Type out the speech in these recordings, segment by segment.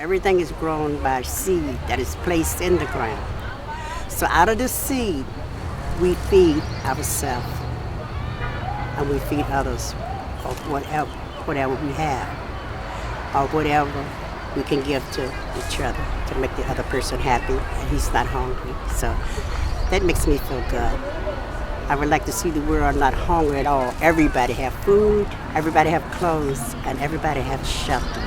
Everything is grown by seed that is placed in the ground. So out of the seed, we feed ourselves and we feed others of whatever we have or whatever we can give to each other to make the other person happy and he's not hungry. So that makes me feel good. I would like to see the world not hungry at all. Everybody have food, everybody have clothes, and everybody have shelter.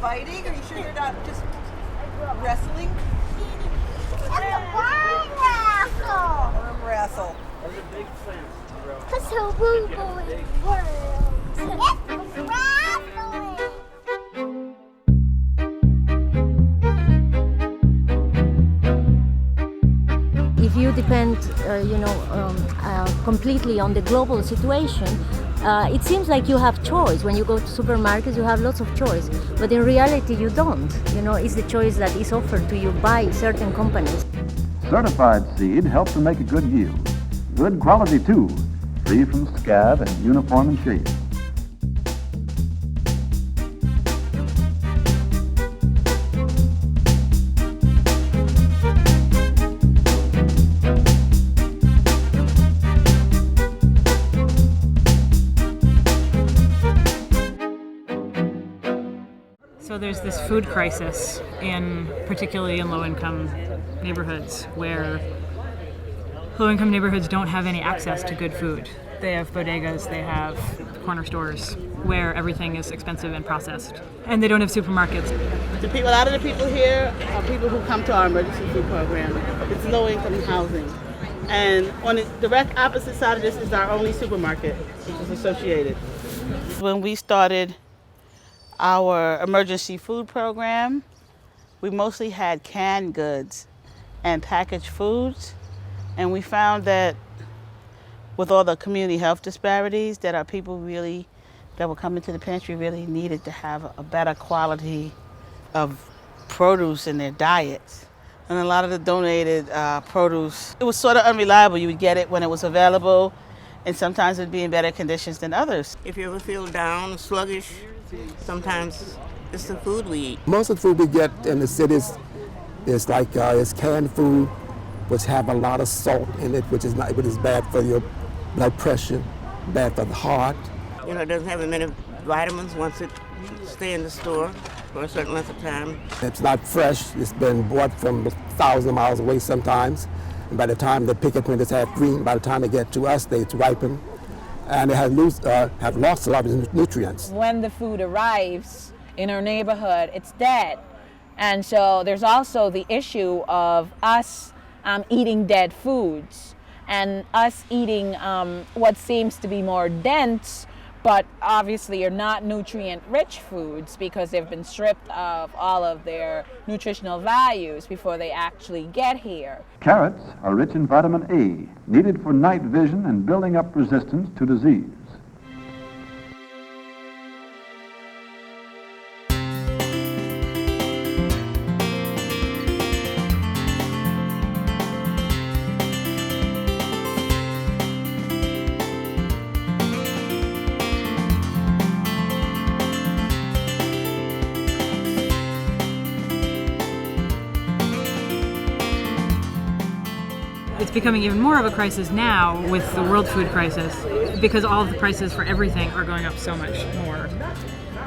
Fighting? Are you sure you're not just wrestling? It's a arm wrestle. Arm wrestle. Those are big plants. It's a woo-woo world. It's wrestling. If you depend, completely on the global situation, it seems like you have choice. When you go to supermarkets, you have lots of choice, but in reality, you don't. It's the choice that is offered to you by certain companies. Certified seed helps to make a good yield. Good quality too, free from scab and uniform in shape. So there's this food crisis particularly in low-income neighborhoods where low-income neighborhoods don't have any access to good food. They have bodegas, they have corner stores where everything is expensive and processed, and they don't have supermarkets. A lot of the people here are people who come to our emergency food program. It's low-income housing. And on the direct opposite side of this is our only supermarket, which is Associated. When we started our emergency food program, we mostly had canned goods and packaged foods. And we found that with all the community health disparities, that our people that were coming to the pantry really needed to have a better quality of produce in their diets. And a lot of the donated produce, it was sort of unreliable. You would get it when it was available, and sometimes it would be in better conditions than others. If you ever feel down, sluggish, sometimes it's the food we eat. Most of the food we get in the cities is it's canned food, which have a lot of salt in it, which is bad for your blood pressure, bad for the heart. It doesn't have as many vitamins once it stays in the store for a certain length of time. It's not fresh. It's been bought from 1,000 miles away sometimes. And by the time they pick it when it's half green, by the time they get to us, it's ripened. And it have lost a lot of nutrients. When the food arrives in our neighborhood, it's dead. And so there's also the issue of us eating dead foods and us eating what seems to be more dense, but obviously are not nutrient-rich foods because they've been stripped of all of their nutritional values before they actually get here. Carrots are rich in vitamin A, needed for night vision and building up resistance to disease. It's becoming even more of a crisis now with the world food crisis because all of the prices for everything are going up so much more.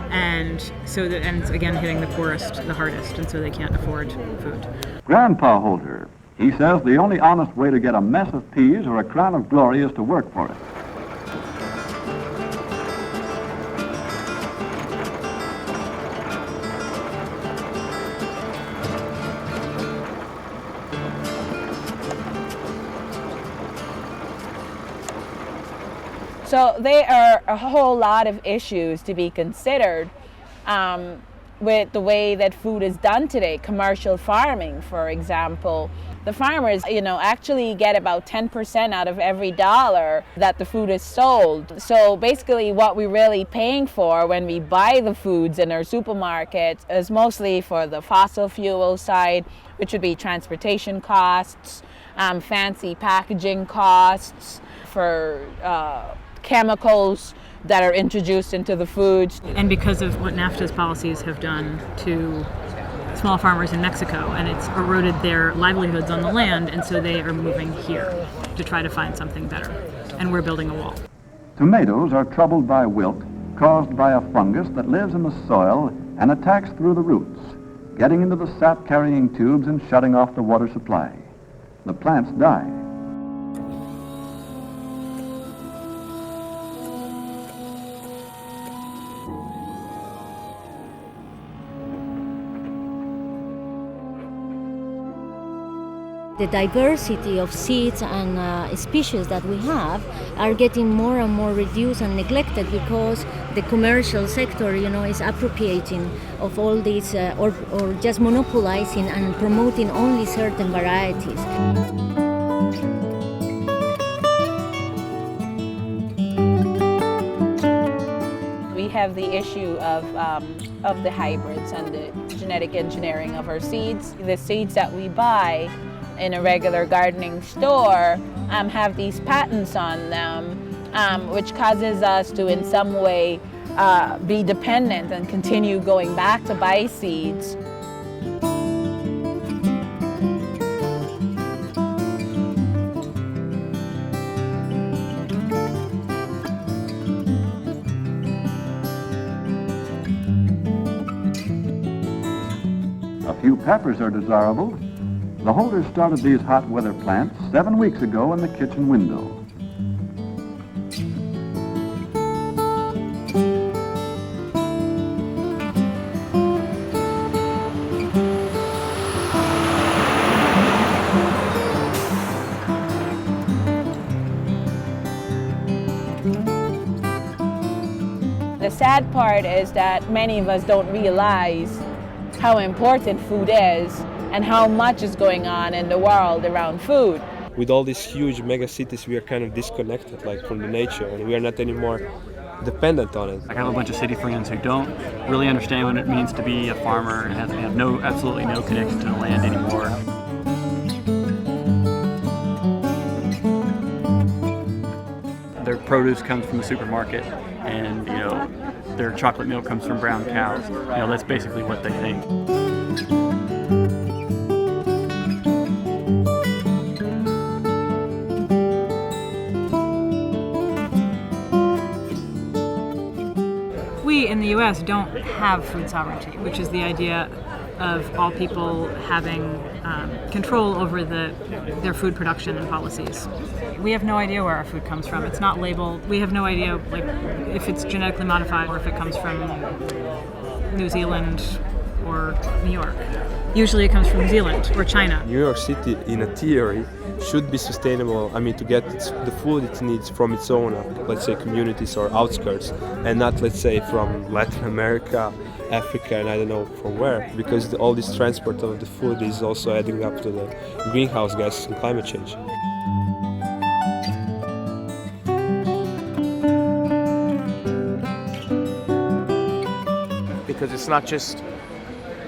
And it's again hitting the poorest the hardest, and so they can't afford food. Grandpa Holder, he says the only honest way to get a mess of peas or a crown of glory is to work for it. So there are a whole lot of issues to be considered with the way that food is done today. Commercial farming, for example. The farmers, actually get about 10% out of every dollar that the food is sold. So basically what we're really paying for when we buy the foods in our supermarkets is mostly for the fossil fuel side, which would be transportation costs, fancy packaging costs, for chemicals that are introduced into the foods. And because of what NAFTA's policies have done to small farmers in Mexico, and it's eroded their livelihoods on the land, and so they are moving here to try to find something better. And we're building a wall. Tomatoes are troubled by wilt caused by a fungus that lives in the soil and attacks through the roots, getting into the sap-carrying tubes and shutting off the water supply. The plants die. The diversity of seeds and species that we have are getting more and more reduced and neglected because the commercial sector, is appropriating of all these or just monopolizing and promoting only certain varieties. We have the issue of the hybrids and the genetic engineering of our seeds. The seeds that we buy in a regular gardening store have these patents on them, which causes us to in some way be dependent and continue going back to buy seeds. A few peppers are desirable. The holders started these hot weather plants 7 weeks ago in the kitchen window. The sad part is that many of us don't realize how important food is and how much is going on in the world around food. With all these huge mega cities, we are kind of disconnected from the nature, and we are not anymore dependent on it. I have a bunch of city friends who don't really understand what it means to be a farmer and have absolutely no connection to the land anymore. Their produce comes from the supermarket, and their chocolate milk comes from brown cows. That's basically what they think. We in the U.S. don't have food sovereignty, which is the idea of all people having control over their food production and policies. We have no idea where our food comes from. It's not labeled. We have no idea if it's genetically modified or if it comes from New Zealand or New York. Usually it comes from New Zealand or China. New York City, in a theory, should be sustainable, to get the food it needs from its own, let's say, communities or outskirts, and not, let's say, from Latin America, Africa, and I don't know from where, because all this transport of the food is also adding up to the greenhouse gases and climate change. Because it's not just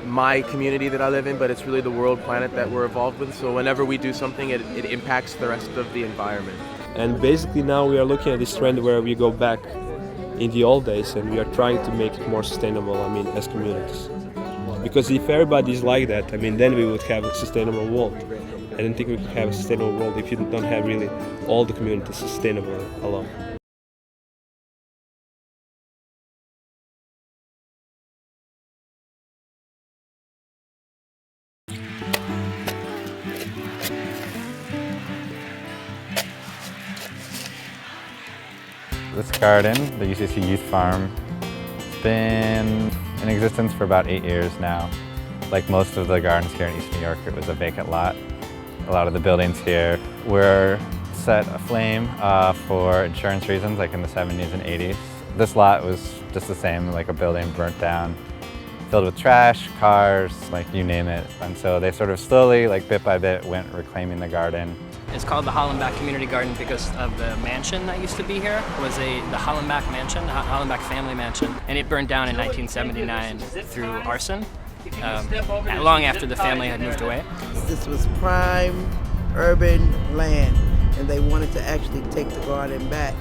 my community that I live in, but it's really the world planet that we're involved with. So whenever we do something, it impacts the rest of the environment. And basically now we are looking at this trend where we go back in the old days and we are trying to make it more sustainable, as communities. Because if everybody's like that, then we would have a sustainable world. I don't think we could have a sustainable world if you don't have really all the communities sustainable alone. This garden, the UCC Youth Farm, has been in existence for about 8 years now. Like most of the gardens here in East New York, it was a vacant lot. A lot of the buildings here were set aflame for insurance reasons, like in the 70s and 80s. This lot was just the same, like a building burnt down, filled with trash, cars, like you name it. And so they sort of slowly, like bit by bit, went reclaiming the garden. It's called the Hollenbach Community Garden because of the mansion that used to be here. It was the Hollenbach Mansion, the Hollenbach family mansion, and it burned down in 1979 through arson, long after the family had moved away. This was prime urban land, and they wanted to actually take the garden back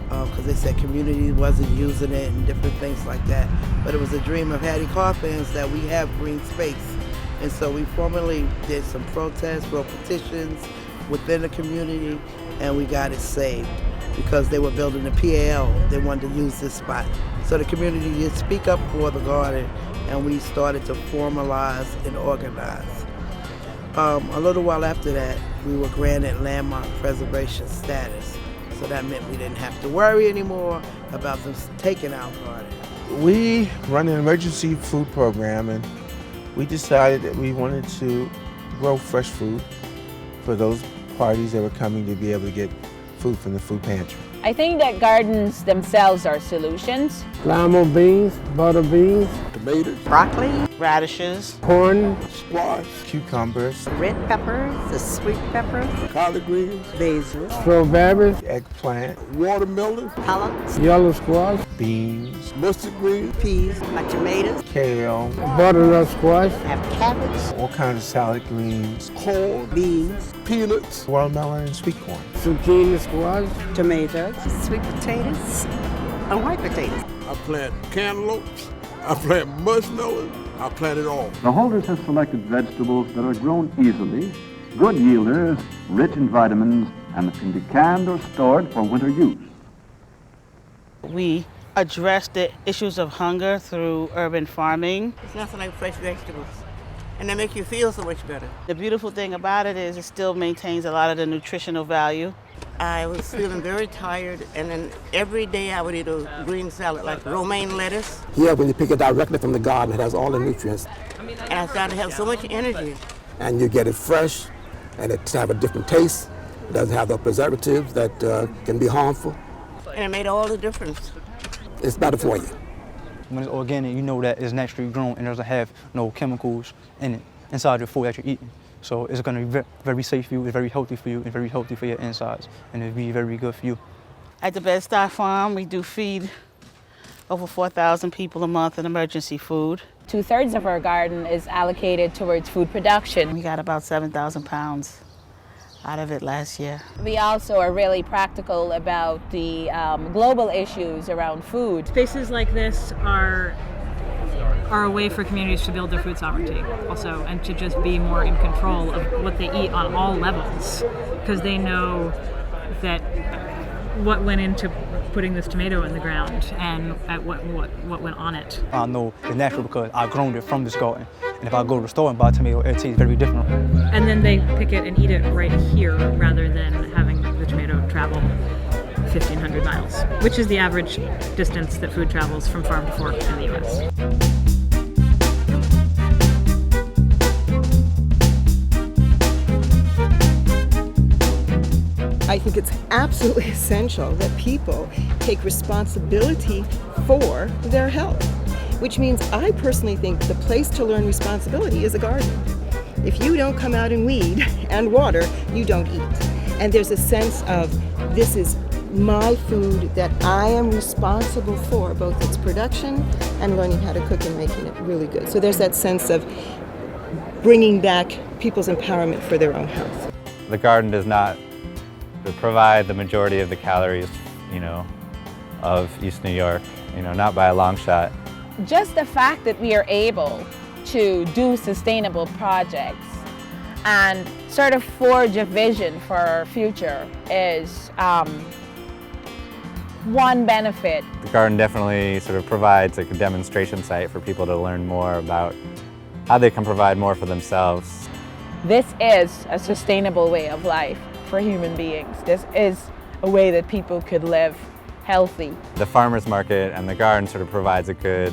because they said community wasn't using it and different things like that. But it was a dream of Hattie Coffins that we have green space. And so we formally did some protests, wrote petitions within the community, and we got it saved because they were building a PAL. They wanted to use this spot. So the community did speak up for the garden, and we started to formalize and organize. A little while after that, we were granted landmark preservation status. So that meant we didn't have to worry anymore about them taking our garden. We run an emergency food program, and we decided that we wanted to grow fresh food for those parties that were coming to be able to get food from the food pantry. I think that gardens themselves are solutions. Lima beans, butter beans, tomatoes, broccoli, radishes, corn, squash, cucumbers, red peppers, the sweet peppers, collard greens, basil, strawberries, eggplant, watermelon, collards, yellow squash, beans, mustard greens, peas, my tomatoes, kale, butternut squash, have cabbage, all kinds of salad greens, corn, beans, peanuts, watermelon, and sweet corn, zucchini squash, tomatoes, sweet potatoes, and white potatoes. I plant cantaloupes, I plant muskmelon, I plant it all. The holders have selected vegetables that are grown easily, good yielders, rich in vitamins, and that can be canned or stored for winter use. We address the issues of hunger through urban farming. It's nothing like fresh vegetables, and they make you feel so much better. The beautiful thing about it is it still maintains a lot of the nutritional value. I was feeling very tired, and then every day I would eat a green salad, like romaine lettuce. Yeah, when you pick it directly from the garden, it has all the nutrients. And I started to have so much energy. And you get it fresh, and it have a different taste. It doesn't have the preservatives that can be harmful. And it made all the difference. It's better for you. When it's organic, you know that it's naturally grown and doesn't have no chemicals in it inside the food that you're eating. So it's going to be very safe for you, it's very healthy for you, and very healthy for your insides, and it'll be very good for you. At the Bed-Stuy Farm, we do feed over 4,000 people a month in emergency food. 2/3 of our garden is allocated towards food production. We got about 7,000 pounds out of it last year. We also are really practical about the global issues around food. Spaces like this are a way for communities to build their food sovereignty also, and to just be more in control of what they eat on all levels, because they know that what went into putting this tomato in the ground and at what went on it. I know it's natural because I've grown it from this garden. And if I go to the store and buy a tomato, it tastes very different. And then they pick it and eat it right here rather than having the tomato travel 1,500 miles, which is the average distance that food travels from farm to fork in the U.S. I think it's absolutely essential that people take responsibility for their health, which means I personally think the place to learn responsibility is a garden. If you don't come out and weed and water, you don't eat. And there's a sense of this is my food that I am responsible for, both its production and learning how to cook and making it really good. So there's that sense of bringing back people's empowerment for their own health. The garden does not provide the majority of the calories, of East New York, not by a long shot. Just the fact that we are able to do sustainable projects and sort of forge a vision for our future is one benefit. The garden definitely sort of provides like a demonstration site for people to learn more about how they can provide more for themselves. This is a sustainable way of life for human beings. This is a way that people could live healthy. The farmers market and the garden sort of provides a good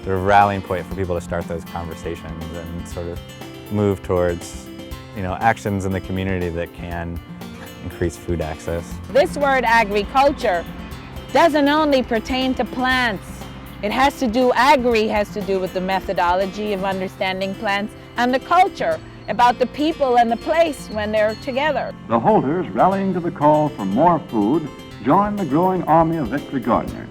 sort of rallying point for people to start those conversations and sort of move towards, actions in the community that can increase food access. This word agriculture doesn't only pertain to plants. It has to do, agri has to do with the methodology of understanding plants, and the culture, about the people and the place when they're together. The Holters, rallying to the call for more food, join the growing army of Victory Gardeners.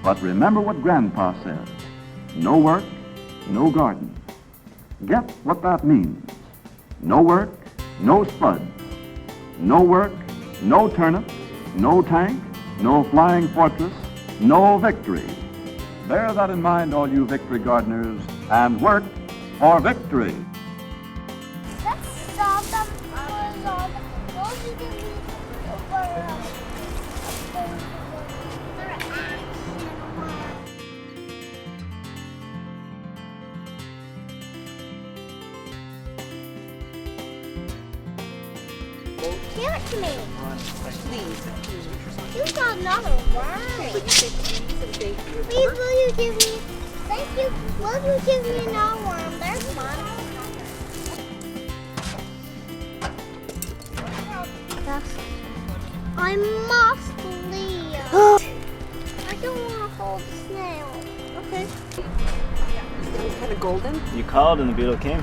But remember what Grandpa said, no work, no garden. Get what that means. No work, no spuds. No work, no turnips, no tank, no flying fortress, no victory. Bear that in mind, all you Victory Gardeners, and work for victory. Let's solve them for all the those you can be over. Catch me. Please. You got another worm. Please, will you give me? Thank you. Will you give me another worm? There's one. I must leave. I don't want to hold the snail. Okay. Kind of golden. You called and the beetle came.